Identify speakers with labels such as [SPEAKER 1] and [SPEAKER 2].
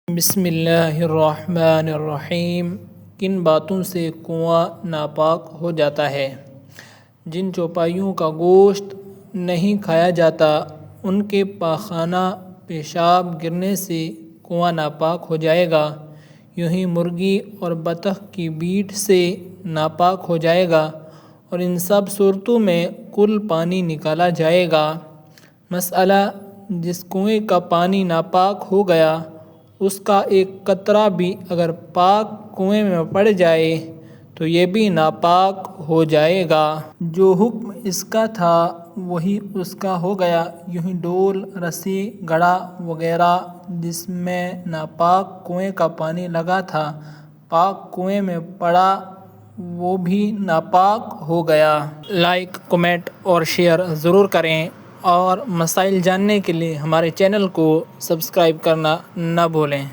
[SPEAKER 1] بسم اللہ الرحمن الرحیم۔ کن باتوں سے کنواں ناپاک ہو جاتا ہے؟ جن چوپائیوں کا گوشت نہیں کھایا جاتا ان کے پاخانہ پیشاب گرنے سے کنواں ناپاک ہو جائے گا۔ یوں ہی مرغی اور بطخ کی بیٹ سے ناپاک ہو جائے گا، اور ان سب صورتوں میں کل پانی نکالا جائے گا۔ مسئلہ: جس کنویں کا پانی ناپاک ہو گیا اس کا ایک قطرہ بھی اگر پاک کنویں میں پڑ جائے تو یہ بھی ناپاک ہو جائے گا۔ جو حکم اس کا تھا وہی اس کا ہو گیا۔ یوں ہی ڈول، رسی، گھڑا وغیرہ جس میں ناپاک کنویں کا پانی لگا تھا پاک کنویں میں پڑا وہ بھی ناپاک ہو گیا۔ لائک، کمنٹ اور شیئر ضرور کریں، اور مسائل جاننے کے لیے ہمارے چینل کو سبسکرائب کرنا نہ بھولیں۔